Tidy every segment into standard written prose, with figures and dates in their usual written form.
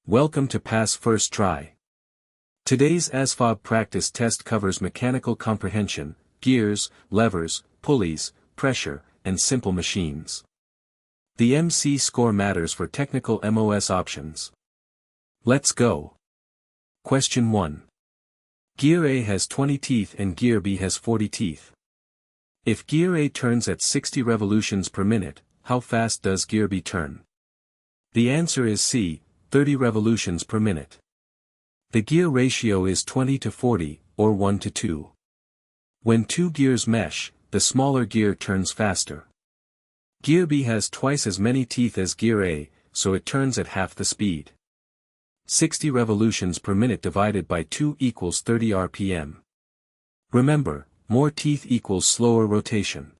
Welcome to Pass First Try. Today's ASVAB practice test covers mechanical comprehension, gears, levers, pulleys, pressure, and simple machines. The MC score matters for technical MOS options. Let's go. Question 1. Gear A has 20 teeth and Gear B has 40 teeth. If Gear A turns at 60 revolutions per minute, how fast does Gear B turn? The answer is C, 30 revolutions per minute. The gear ratio is 20 to 40, or 1 to 2. When two gears mesh, the smaller gear turns faster. Gear B has twice as many teeth as Gear A, so it turns at half the speed. 60 revolutions per minute divided by 2 equals 30 RPM. Remember, more teeth equals slower rotation.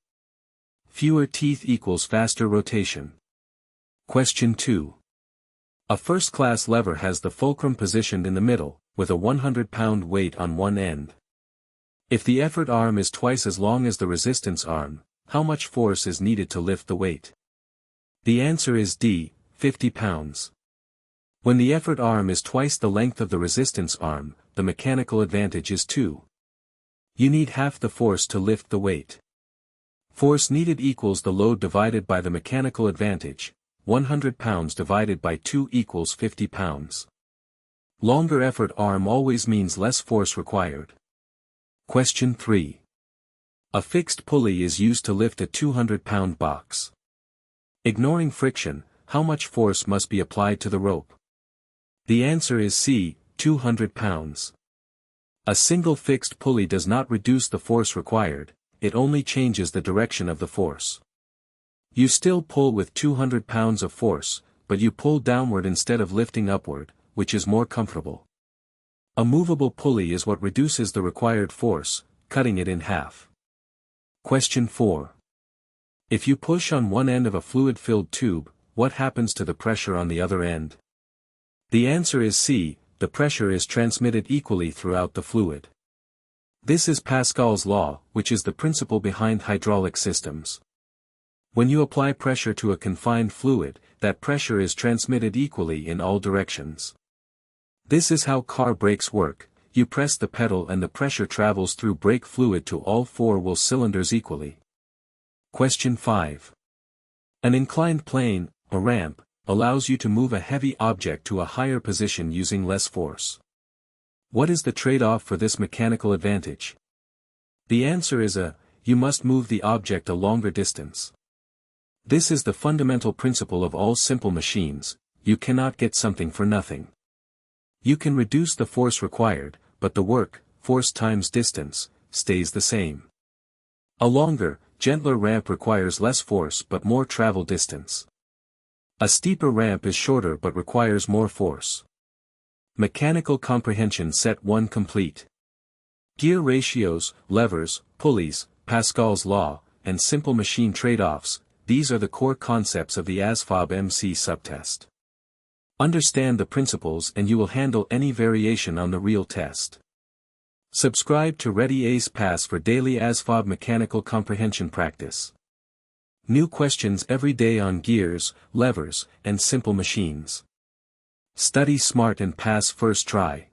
Fewer teeth equals faster rotation. Question 2. A first-class lever has the fulcrum positioned in the middle, with a 100-pound weight on one end. If the effort arm is twice as long as the resistance arm, how much force is needed to lift the weight? The answer is D, 50 pounds. When the effort arm is twice the length of the resistance arm, the mechanical advantage is 2. You need half the force to lift the weight. Force needed equals the load divided by the mechanical advantage. 100 pounds divided by 2 equals 50 pounds. Longer effort arm always means less force required. Question 3. A fixed pulley is used to lift a 200-pound box. Ignoring friction, how much force must be applied to the rope? The answer is C, 200 pounds. A single fixed pulley does not reduce the force required, it only changes the direction of the force. You still pull with 200 pounds of force, but you pull downward instead of lifting upward, which is more comfortable. A movable pulley is what reduces the required force, cutting it in half. Question 4. If you push on one end of a fluid-filled tube, what happens to the pressure on the other end? The answer is C, the pressure is transmitted equally throughout the fluid. This is Pascal's law, which is the principle behind hydraulic systems. When you apply pressure to a confined fluid, that pressure is transmitted equally in all directions. This is how car brakes work, you press the pedal and the pressure travels through brake fluid to all 4 wheel cylinders equally. Question 5. An inclined plane, a ramp, allows you to move a heavy object to a higher position using less force. What is the trade-off for this mechanical advantage? The answer is A, you must move the object a longer distance. This is the fundamental principle of all simple machines, you cannot get something for nothing. You can reduce the force required, but the work, force times distance, stays the same. A longer, gentler ramp requires less force but more travel distance. A steeper ramp is shorter but requires more force. Mechanical comprehension set 1 complete. Gear ratios, levers, pulleys, Pascal's law, and simple machine trade-offs. These are the core concepts of the ASVAB MC subtest. Understand the principles and you will handle any variation on the real test. Subscribe to Ready Ace Pass for daily ASVAB mechanical comprehension practice. New questions every day on gears, levers, and simple machines. Study smart and pass first try.